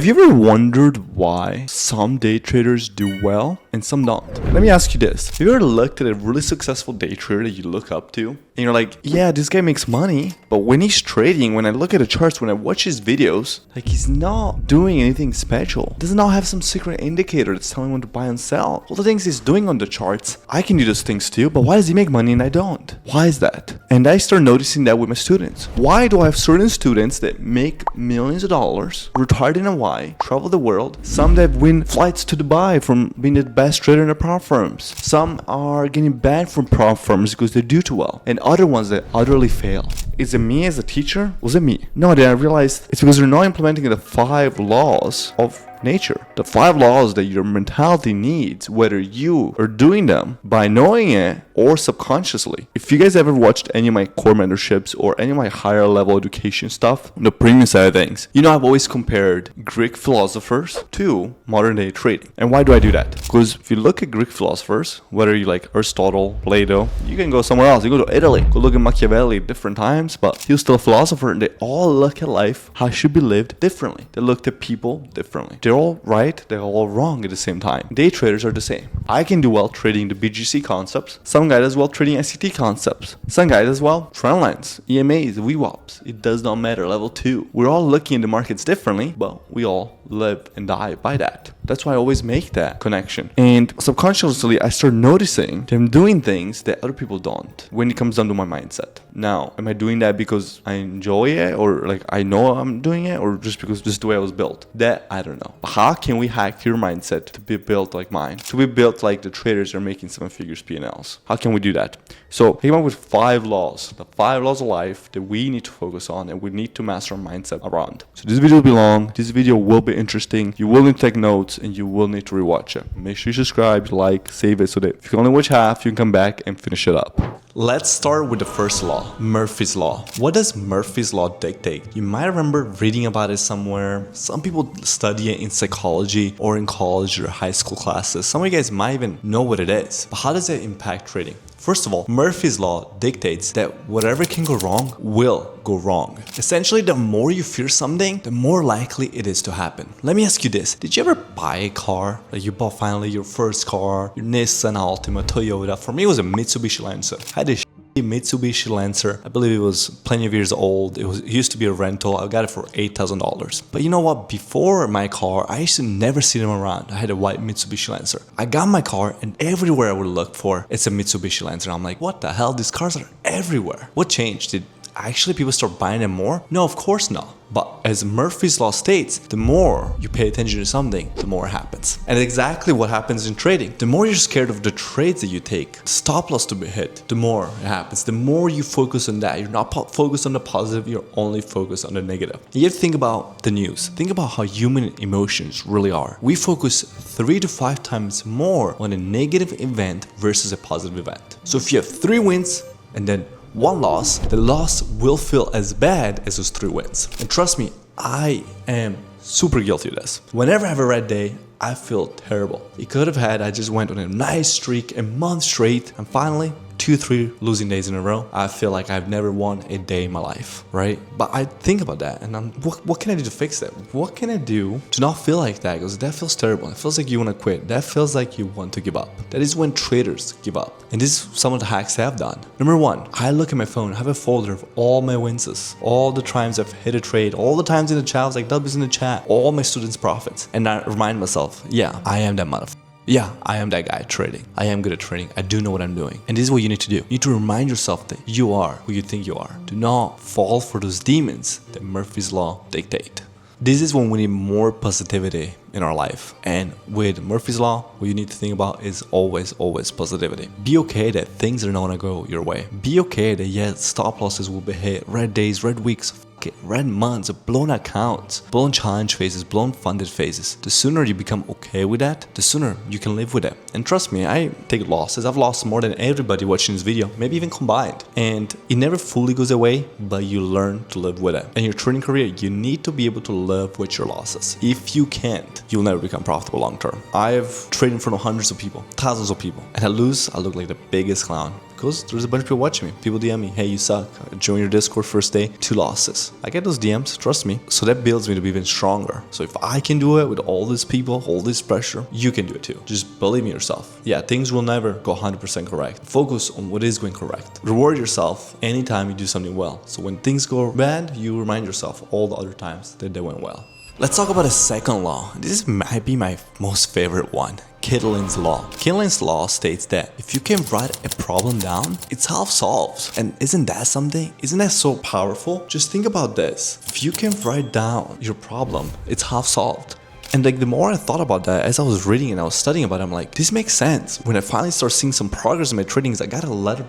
Have you ever wondered why some day traders do well and some don't? Let me ask you this. Have you ever looked at a really successful day trader that you look up to? And you're like, yeah, this guy makes money. But when he's trading, when I look at the charts, when I watch his videos, like he's not doing anything special. Does not have some secret indicator that's telling him when to buy and sell. All the things he's doing on the charts, I can do those things too, but why does he make money and I don't? Why is that? And I start noticing that with my students. Why do I have certain students that make millions of dollars, retired in Hawaii, travel the world, some that win flights to Dubai from being the best trader in the prop firms, some are getting banned from prop firms because they do too well, and other ones that utterly fail? Is it me as a teacher? Was it me? No, then I realized it's because they're not implementing the 5 laws of nature. The 5 laws that your mentality needs, whether you are doing them by knowing it or subconsciously. If you guys ever watched any of my core mentorships or any of my higher level education stuff, the premium side of things, you know I've always compared Greek philosophers to modern day trading. And why do I do that? Because if you look at Greek philosophers, whether you like Aristotle, Plato, you can go somewhere else. You go to Italy, go look at Machiavelli different times, but he was still a philosopher, and they all look at life, how it should be lived, differently. They looked at people differently. They're all right, they're all wrong at the same time. Day traders are the same. I can do well trading the BGC concepts. Some guy does well trading SCT concepts. Some guy does well trend lines, EMAs, VWAPs. It does not matter. Level 2. We're all looking at the markets differently, but we all live and die by that. That's why I always make that connection. And subconsciously, I start noticing that I'm doing things that other people don't when it comes down to my mindset. Now, am I doing that because I enjoy it, or like I know I'm doing it, or just because this is the way I was built? That I don't know. How can we hack your mindset to be built like mine? To be built like the traders that are making 7 figures P&Ls? How can we do that? So I came up with 5 laws. The 5 laws of life that we need to focus on and we need to master our mindset around. So this video will be long. This video will be interesting. You will need to take notes and you will need to rewatch it. Make sure you subscribe, like, save it so that if you can only watch half, you can come back and finish it up. Let's start with the first law, Murphy's Law. What does Murphy's Law dictate? You might remember reading about it somewhere. Some people study it in psychology or in college or high school classes. Some of you guys might even know what it is. But how does it impact trading? First of all, Murphy's Law dictates that whatever can go wrong will go wrong. Essentially, the more you fear something, the more likely it is to happen. Let me ask you this. Did you ever buy a car? Like you bought finally your first car, your Nissan Altima, Toyota. For me, it was a Mitsubishi Lancer. I had a Mitsubishi Lancer. I believe it was plenty of years old. It used to be a rental. I got it for $8,000. But you know what? Before my car, I used to never see them around. I had a white Mitsubishi Lancer. I got my car, and everywhere I would look for, it's a Mitsubishi Lancer. I'm like, what the hell? These cars are everywhere. What changed? Did actually people start buying them more? No, of course not. But as Murphy's Law states, the more you pay attention to something, the more it happens. And exactly what happens in trading. The more you're scared of the trades that you take, stop loss to be hit, the more it happens. The more you focus on that, you're not focused on the positive, you're only focused on the negative. You have to think about the news. Think about how human emotions really are. We focus 3 to 5 times more on a negative event versus a positive event. So if you have 3 wins and then 1 loss, the loss will feel as bad as those 3 wins. And trust me, I am super guilty of this. Whenever I have a red day, I feel terrible. It could have had, I just went on a nice streak, a month straight, and finally, 2-3 losing days in a row, I feel like I've never won a day in my life, right? But I think about that and what can I do to fix that? What can I do to not feel like that? Because that feels terrible. It feels like you want to quit. That feels like you want to give up. That is when traders give up. And this is some of the hacks I have done. Number 1, I look at my phone, I have a folder of all my wins, all the times I've hit a trade, all the times in the chat, I was like, W's in the chat, all my students' profits. And I remind myself, yeah, I am that motherfucker. Yeah, I am that guy trading. I am good at trading. I do know what I'm doing. And this is what you need to do. You need to remind yourself that you are who you think you are. Do not fall for those demons that Murphy's Law dictate. This is when we need more positivity in our life. And with Murphy's Law, what you need to think about is always positivity. Be okay that things are not gonna go your way. Be okay that yes, stop losses will be hit, red days, red weeks, red months, blown accounts, blown challenge phases, blown funded phases. The sooner you become okay with that, the sooner you can live with it. And trust me, I take losses. I've lost more than everybody watching this video, maybe even combined. And it never fully goes away, but you learn to live with it. In your trading career, you need to be able to live with your losses. If you can't, you'll never become profitable long term. I've traded in front of hundreds of people, thousands of people, and I lose, I look like the biggest clown. Because there's a bunch of people watching me. People DM me, hey, you suck. Join your Discord first day, 2 losses. I get those DMs, trust me. So that builds me to be even stronger. So if I can do it with all these people, all this pressure, you can do it too. Just believe in yourself. Yeah, things will never go 100% correct. Focus on what is going correct. Reward yourself anytime you do something well. So when things go bad, you remind yourself all the other times that they went well. Let's talk about the second law. This might be my most favorite one. Kidlin's law. Kidlin's law states that if you can write a problem down, it's half solved. And isn't that something? Isn't that so powerful? Just think about this. If you can write down your problem, it's half solved. And like the more I thought about that, as I was reading and I was studying about it, I'm like, this makes sense. When I finally start seeing some progress in my trading, I got a letter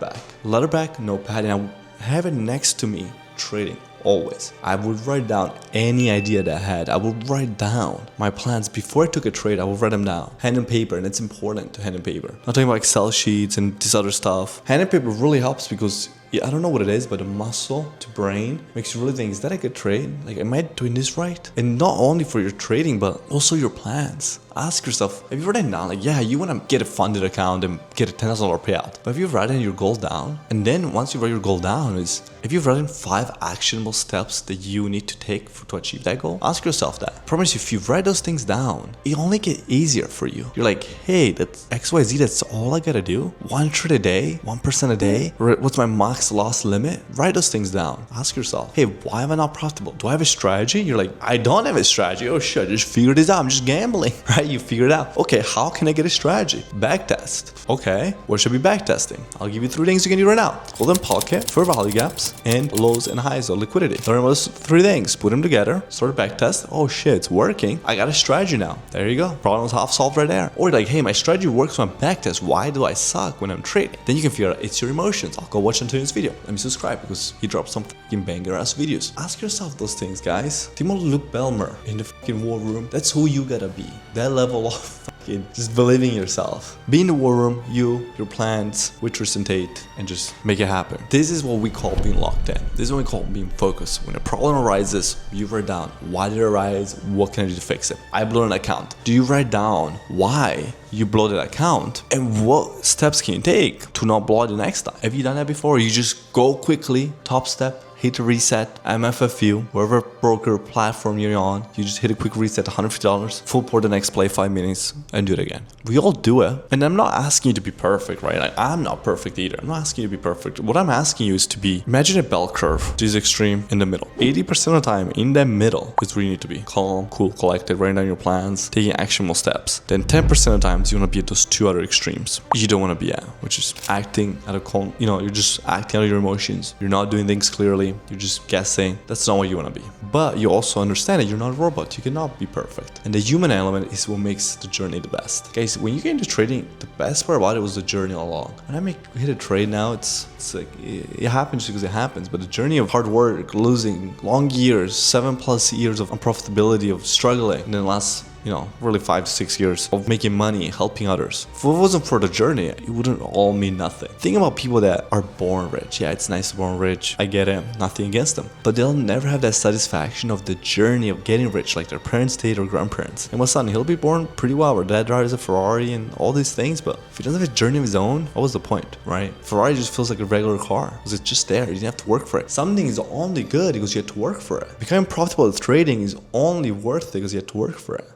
back, notepad, and I have it next to me trading. Always. I would write down any idea that I had. I would write down my plans before I took a trade. I would write them down. Pen and paper, and it's important to pen and paper. Not talking about Excel sheets and this other stuff. Pen and paper really helps because I don't know what it is, but the muscle to brain makes you really think, is that a good trade? Like, am I doing this right? And not only for your trading, but also your plans. Ask yourself, have you written down, like, yeah, you want to get a funded account and get a $10,000 payout. But have you written your goal down? And then once you write your goal down, if you've written 5 actionable steps that you need to take to achieve that goal, ask yourself that. I promise you, if you write those things down, it only get easier for you. You're like, hey, that's XYZ, that's all I gotta do. 1 trade a day, 1% a day. What's my max loss limit? Write those things down. Ask yourself, hey, why am I not profitable? Do I have a strategy? You're like, I don't have a strategy. Oh shit, I just figured this out. I'm just gambling, right? You figured it out. Okay, how can I get a strategy? Backtest. Okay, what should I be backtesting? I'll give you 3 things you can do right now. Golden pocket, fair value gaps, and lows and highs of liquidity. Learn those 3 things, put them together, start a backtest. Oh shit, it's working. I got a strategy now. There you go. Problem was half solved right there. Or like, hey, my strategy works when I backtest. Why do I suck when I'm trading? Then you can figure out it's your emotions. I'll go watch Antonio's video. Let me subscribe because he drops some fucking banger ass videos. Ask yourself those things, guys. Timo Luke Belmer in the fucking war room. That's who you gotta be. That level of fucking just believing in yourself. Be in the war room, your plans, with Tristan Tate, and just make it happen. This is what we call being locked in. This is what we call being focused. When a problem arises, you write down why did it arise, what can I do to fix it. I blew an account. Do you write down why you blow that account and what steps can you take to not blow it the next time? Have you done that before? You just go quickly, top step, hit a reset, MFFU, wherever broker platform you're on, you just hit a quick reset, $150, full port the next play, 5 minutes, and do it again. We all do it. And I'm not asking you to be perfect, right? Like, I'm not perfect either. I'm not asking you to be perfect. What I'm asking you is to be, imagine a bell curve, which is extreme in the middle. 80% of the time, in that middle is where you need to be. Calm, cool, collected, writing down your plans, taking actionable steps. Then 10% of the times, you want to be at those 2 other extremes you don't want to be at, which is acting out of, you're just acting out of your emotions. You're not doing things clearly. You're just guessing. That's not what you want to be. But you also understand that you're not a robot. You cannot be perfect. And the human element is what makes the journey the best. Guys, when you get into trading, the best part about it was the journey all along. When I hit a trade now, it's like, it happens because it happens. But the journey of hard work, losing long years, 7+ years of unprofitability, of struggling, and then last really 5 to 6 years of making money, helping others. If it wasn't for the journey, it wouldn't all mean nothing. Think about people that are born rich. Yeah, it's nice to be born rich. I get it. Nothing against them. But they'll never have that satisfaction of the journey of getting rich like their parents did or grandparents. And my son, he'll be born pretty well. Our dad drives a Ferrari and all these things. But if he doesn't have a journey of his own, what was the point, right? Ferrari just feels like a regular car because it's just there. You didn't have to work for it. Something is only good because you had to work for it. Becoming profitable with trading is only worth it because you had to work for it.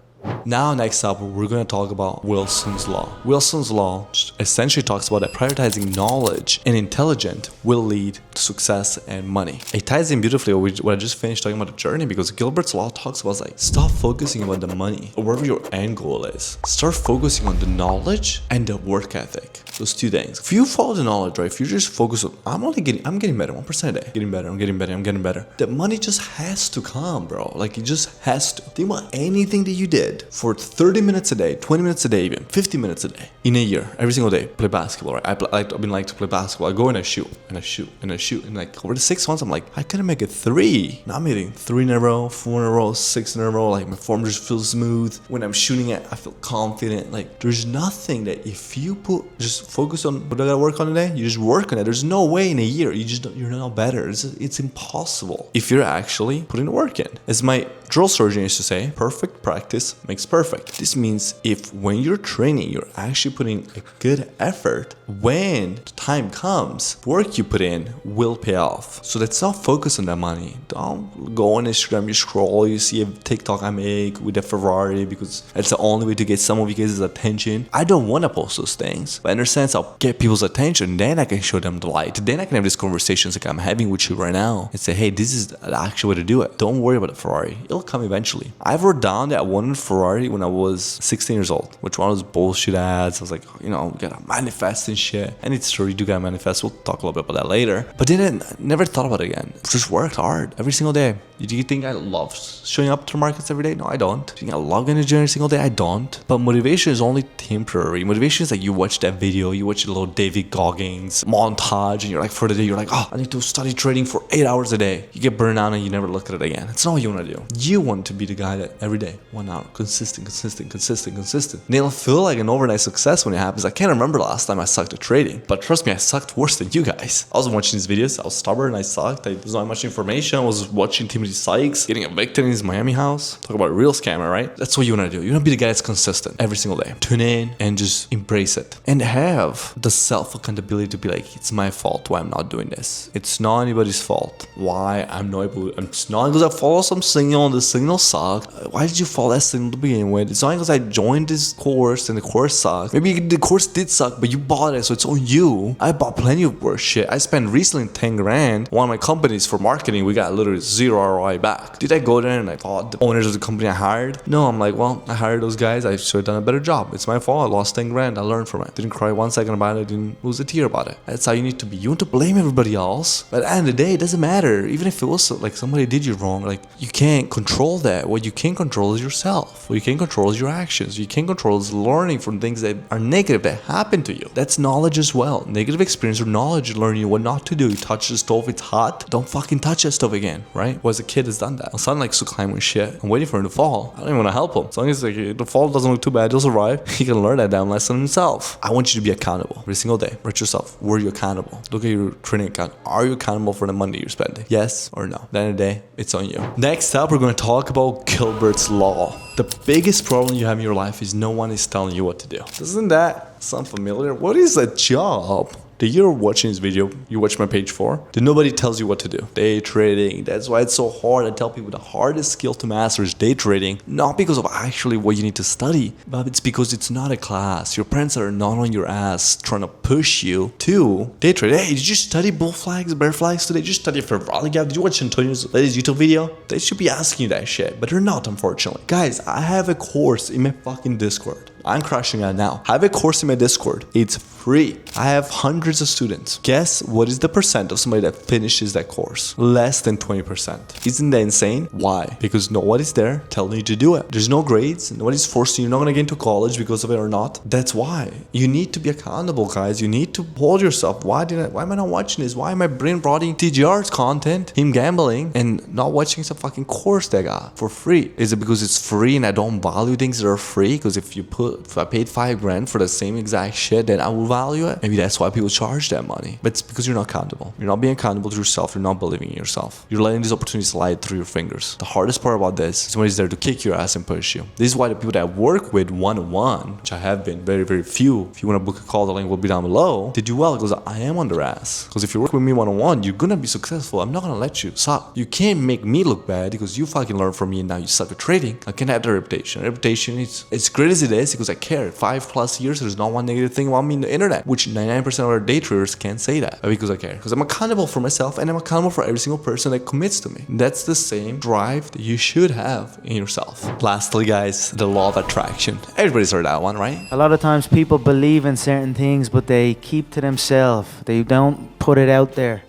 Now, next up, we're going to talk about Wilson's Law. Wilson's Law essentially talks about that prioritizing knowledge and intelligence will lead to success and money. It ties in beautifully with what I just finished talking about the journey, because Gilbert's Law talks about stop focusing about the money or whatever your end goal is. Start focusing on the knowledge and the work ethic. Those 2 things. If you follow the knowledge, right? If you just focus on, I'm getting better 1% a day. I'm getting better. The money just has to come, bro. Like, it just has to. Think about anything that you did for 30 minutes a day, 20 minutes a day, even 50 minutes a day in a year, every single day. Play basketball, right? I've been like to play basketball. I go and I shoot. And like over the 6 months, I'm like, I couldn't make it 3. Now I'm hitting 3 in a row, 4 in a row, 6 in a row. Like, my form just feels smooth. When I'm shooting it, I feel confident. Like, there's nothing that if you just focus on what I gotta work on today, you just work on it. There's no way in a year you're not better. It's impossible if you're actually putting the work in. As my drill surgeon used to say, perfect practice makes perfect. This means if when you're training, you're actually putting a good effort, when the time comes, the work you put in will pay off. So let's not focus on that money. Don't go on Instagram, you scroll, you see a TikTok I make with a Ferrari because it's the only way to get some of you guys' attention. I don't want to post those things, but in a sense, I'll get people's attention. Then I can show them the light. Then I can have these conversations like I'm having with you right now and say, hey, this is the actual way to do it. Don't worry about the Ferrari. It'll come eventually. I wrote down that I wanted a Ferrari when I was 16 years old, which one of those bullshit ads. I was like, you know, we gotta manifest and shit. And it's true, you do gotta manifest. We'll talk a little bit about that later. But then I never thought about it again. Just worked hard every single day. Do you think I love showing up to the markets every day? No, I don't. Do you think I love getting to gym every single day? I don't. But motivation is only temporary. Motivation is like you watch that video, you watch a little David Goggins montage, and you're like, for the day, you're like, oh, I need to study trading for 8 hours a day. You get burned out and you never look at it again. That's not what you want to do. You want to be the guy that every day, 1 hour, consistent. And it'll feel like an overnight success when it happens. I can't remember the last time I sucked at trading, but trust me, I sucked worse than you guys. I was watching these videos, I was stubborn, I sucked, there's not much information. I was watching Timothy Sykes getting evicted in his Miami house. Talk about a real scammer, right? That's what you want to do. You want to be the guy that's consistent every single day. Tune in and just embrace it. And have the self-accountability to be like, it's my fault why I'm not doing this. It's not anybody's fault why I'm not able to. It's not because I follow some signal and the signal sucked. Why did you follow that signal to begin with? It's not because I joined this course and the course sucked. Maybe the course did suck, but you bought it, so it's on you. I bought plenty of worse shit. I spent recently 10 grand. One of my companies for marketing, we got literally 0 ROI back. Did I go there and I thought the owners of the company I hired? No, I'm like, well, I hired those guys. I should have done a better job. It's my fault. I lost 10 grand. I learned from it. Didn't cry 1 second about it. I didn't lose a tear about it. That's how you need to be. You want to blame everybody else, but at the end of the day, it doesn't matter. Even if it was like somebody did you wrong, like you can't control that. What you can control is yourself. What you can control is your actions. You can control is learning from things that are negative that happen to you. That's knowledge as well. Negative experience or knowledge, learning what not to do. You touch the stove, it's hot. Don't fucking touch that stove again, right? Well, as a kid has done that. My son likes to climb with shit. I'm waiting for him to fall. I don't even want to help him. As long as like, the fall doesn't look too bad, he'll survive. He can learn that damn lesson himself. I want you to be accountable every single day. Write yourself. Were you accountable? Look at your training account. Are you accountable for the money you're spending? Yes or no? At the end of the day, it's on you. Next up, we're going to talk about Gilbert's law. The biggest problem you have in your life is no one is telling you what to do. Doesn't that sound familiar? What is a job that you're watching this video, you watch my page for, that nobody tells you what to do? Day trading. That's why it's so hard. I tell people the hardest skill to master is day trading. Not because of actually what you need to study, but it's because it's not a class. Your parents are not on your ass trying to push you to day trade. Hey, did you study bull flags, bear flags today? Did you study for volley gap? Did you watch Antonio's latest YouTube video? They should be asking you that shit, but they're not, unfortunately. Guys, I have a course in my fucking Discord. I'm crushing it now. I have a course in my Discord. It's free. I have hundreds of students. Guess what is the percent of somebody that finishes that course? Less than 20%. Isn't that insane? Why? Because nobody's there telling you to do it. There's no grades. Nobody's forcing you. You're not going to get into college because of it or not. That's why. You need to be accountable, guys. You need to hold yourself. Why am I not watching this? Why am I brain rotting TGR's content, him gambling, and not watching some fucking course they got for free? Is it because it's free and I don't value things that are free? Because if I paid 5 grand for the same exact shit, then I will value it. Maybe that's why people charge that money. But it's because you're not accountable. You're not being accountable to yourself. You're not believing in yourself. You're letting these opportunities slide through your fingers. The hardest part about this is somebody's there to kick your ass and push you. This is why the people that I work with one-on-one, which I have been very, very few, if you want to book a call, the link will be down below, they do well because I am on their ass. Because if you work with me one-on-one, you're going to be successful. I'm not going to let you suck. You can't make me look bad because you fucking learn from me and now you suck at trading. I can have the reputation. Reputation is as great as it is because I care. 5+ years, there's not one negative thing about me in the internet, which 99% of our day traders can't say that. But because I care. Because I'm accountable for myself and I'm accountable for every single person that commits to me. That's the same drive that you should have in yourself. Lastly, guys, the law of attraction. Everybody's heard that one, right? A lot of times people believe in certain things, but they keep to themselves. They don't put it out there.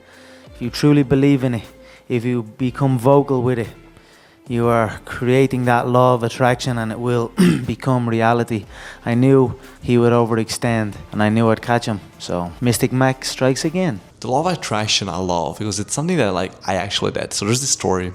If you truly believe in it, if you become vocal with it, you are creating that law of attraction and it will become reality. I knew he would overextend and I knew I'd catch him. So Mystic Max strikes again. The law of attraction I love because it's something that I actually did. So there's this story.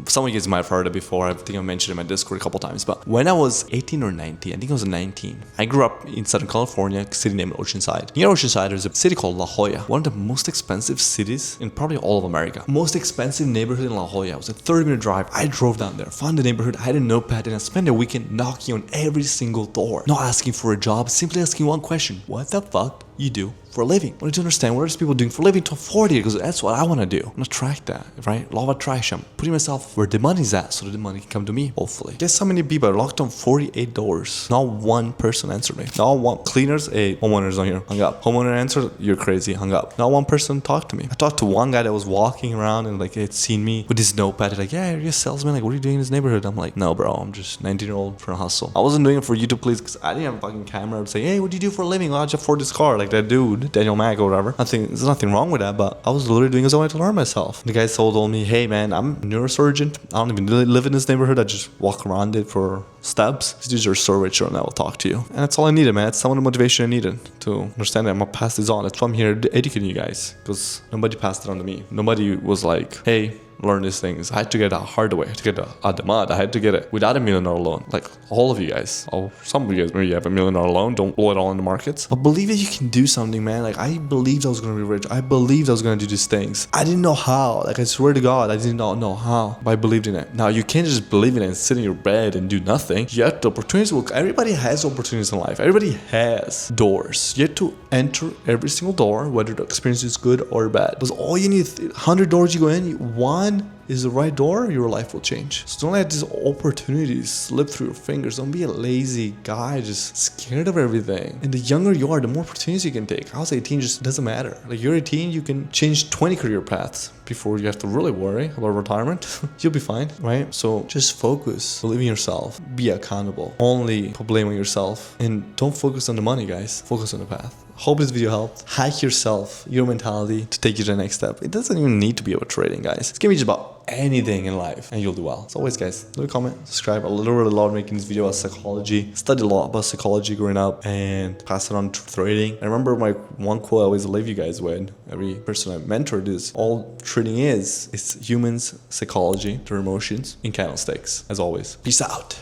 Some of you guys might have heard it before. I think I mentioned it in my Discord a couple times. But when I was 18 or 19, I think I was 19, I grew up in Southern California, a city named Oceanside. Near Oceanside, there's a city called La Jolla, one of the most expensive cities in probably all of America. Most expensive neighborhood in La Jolla. It was a 30-minute drive. I drove down there, found the neighborhood, I had a notepad, and I spent the weekend knocking on every single door. Not asking for a job, simply asking one question. What the fuck you do for a living? I wanted to understand what are these people doing for a living to afford it, because that's what I want to do. I'm gonna track that, right? Law of attraction. Putting myself where the money's at so that the money can come to me, hopefully. Guess how many people? I locked on 48 doors. Not one person answered me. Not one. Cleaners, hey, homeowners on here, hung up. Homeowner answered, you're crazy, hung up. Not one person talked to me. I talked to one guy that was walking around and like had seen me with his notepad. Like, yeah, you're a salesman. Like, what are you doing in this neighborhood? I'm like, no, bro, I'm just 19-year-old trying to hustle. I wasn't doing it for you to please, because I didn't have a fucking camera. I would say, hey, what do you do for a living? How'd you afford this car? Like that dude, Daniel Mack or whatever. There's nothing wrong with that, but I was literally doing as I wanted to learn myself. The guy told me, hey man, I'm a neurosurgeon. I don't even live in this neighborhood. I just walk around it for steps. These dudes are so rich and I will talk to you. And that's all I needed, man. It's some of the motivation I needed to understand that I'm gonna pass this on. That's why I'm here educating you guys, because nobody passed it on to me. Nobody was like, hey, learn these things. I had to get it the hard way. I had to get it out the mud. I had to get it without $1 million loan. Like all of you guys. Some of you guys, maybe you have $1 million loan. Don't blow it all in the markets. But believe that you can do something, man. Like I believed I was going to be rich. I believed I was going to do these things. I didn't know how. Like I swear to God, I did not know how. But I believed in it. Now you can't just believe in it and sit in your bed and do nothing. You have the opportunities. Everybody has opportunities in life. Everybody has doors. You have to enter every single door, whether the experience is good or bad. Because all you need, 100 doors you go in, one is the right door, your life will change. So don't let these opportunities slip through your fingers. Don't be a lazy guy just scared of everything. And the younger you are, the more opportunities you can take. I was 18, just doesn't matter. Like you're 18, you can change 20 career paths before you have to really worry about retirement. You'll be fine, right? So just focus, believe in yourself, be accountable. Only put blame on yourself, and don't focus on the money, guys. Focus on the path. Hope this video helped. Hack yourself, your mentality to take you to the next step. It doesn't even need to be about trading, guys. It's gonna be just about anything in life and you'll do well. As always, guys, leave a comment, subscribe. I literally love making this video about psychology. Studied a lot about psychology growing up and pass it on to trading. I remember my one quote I always leave you guys with. Every person I mentored is all trading is humans, psychology, their emotions, and candlesticks. As always, peace out.